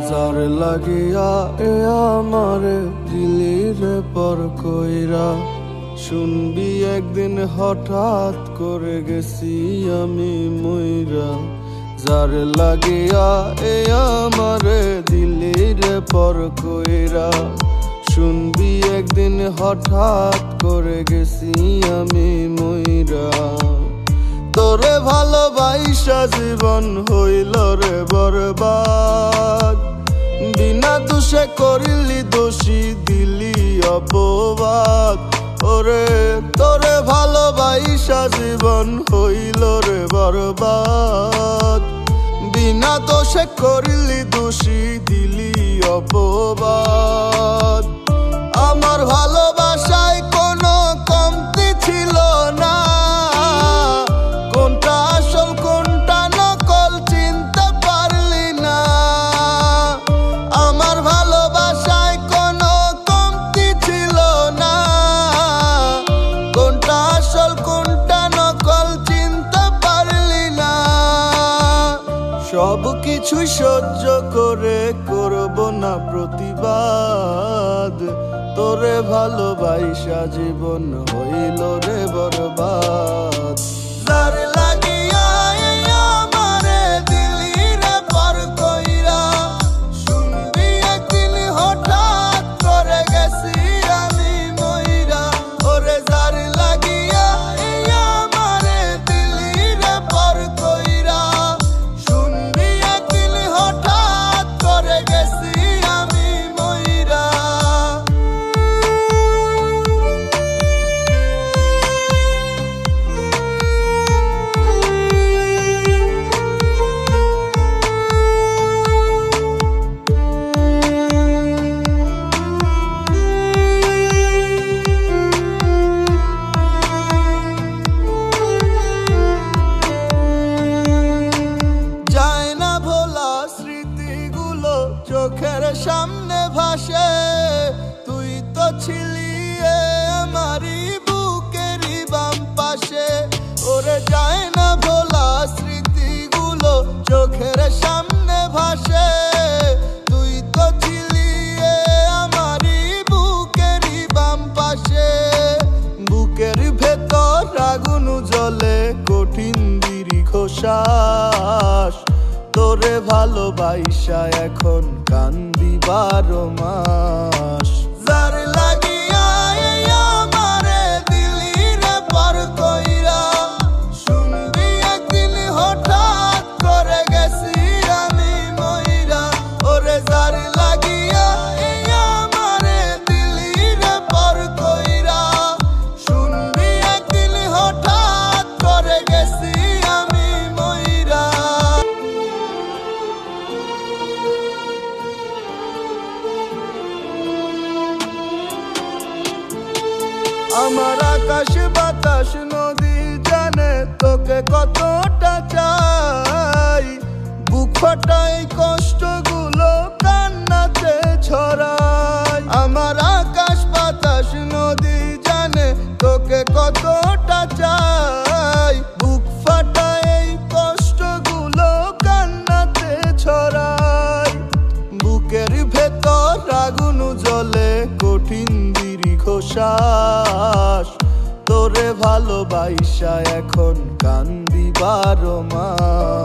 যার লাগিয়া এ আমারে দিলি রে পর কইরা, শুনবি একদিন হঠাৎ করে গেছি আমি মইরা। যার লাগিয়া এ আমারে দিলি রে পর কইরা, শুনবি একদিন হঠাৎ করে গেছি আমি মইরা। তোরে ভালোবাসা জীবন হইল রে বরবাদ, বিনা দোষে করিলি দোষী দিলি অপবাদ। ওরে তোরে ভালোবাসা জীবন হইল রে বরবাদ, বিনা দোষে করিলি দোষী দিলি অপবাদ। আমার ভালোবাসায় কোনো কমতি ছিল না, কোনটা আসল কোনটা নকল চিনতে পারলি না। আমার ভালোবাসায় কোনো কমতি ছিল না, কোনটা আসল কোনটা নকল চিনতে পারলি না। সব কিছুই সহ্য করে করব না প্রতিবাদ, তোরে ভালোবাসা জীবন হইল রে বরবাদ। যার লাগিয়া আমারে দিলি রে পর কইরা, শুনবি একদিন হঠাৎ করে গেছি আমি মইরা। ওরে যার লাগিয়া আমারে দিলি রে পর কইরা, শুনবি একদিন হঠাৎ করে গেছি আমি মইরা। চোখের সামনে ভাসে, তুই তো ছিলি আমারই বুকেরই বাম পাশে। ওরে যায় না ভোলা স্মৃতিগুলো চোখের সামনে ভাসে, তুই তো ছিলি আমারই বুকেরই বাম পাশে। বুকের ভেতর আগুন জ্বলে কঠিন দীর্ঘ শ্বাস, তোরে ভালোবাসা এখন কান্দি 12 মাস। যার লাগিয়া আমারে দিলি রে পর কইরা, শুনবি একদিন হঠাৎ করে গেছি আমি মইরা। ওরে যার লাগিয়া আমারে দিলি রে পর কইরা, শুনবি একদিন হঠাৎ করে গেছি আমি মইরা। আমার আকাশ বাতাস নদী জানে তোকে কতটা চাই, বুক ফাটাই কষ্টগুলো কান্নাতে ছড়াই। আমার আকাশ বাতাস নদী জানে তোকে কতটা চাই, বুক ফাটাই কষ্টগুলো কান্নাতে ছড়াই। বুকের ভেতর আগুন জ্বলে কঠিন দীর্ঘ শ্বাস, তোরে ভালোবাসা এখন কান্দি 12 মাস।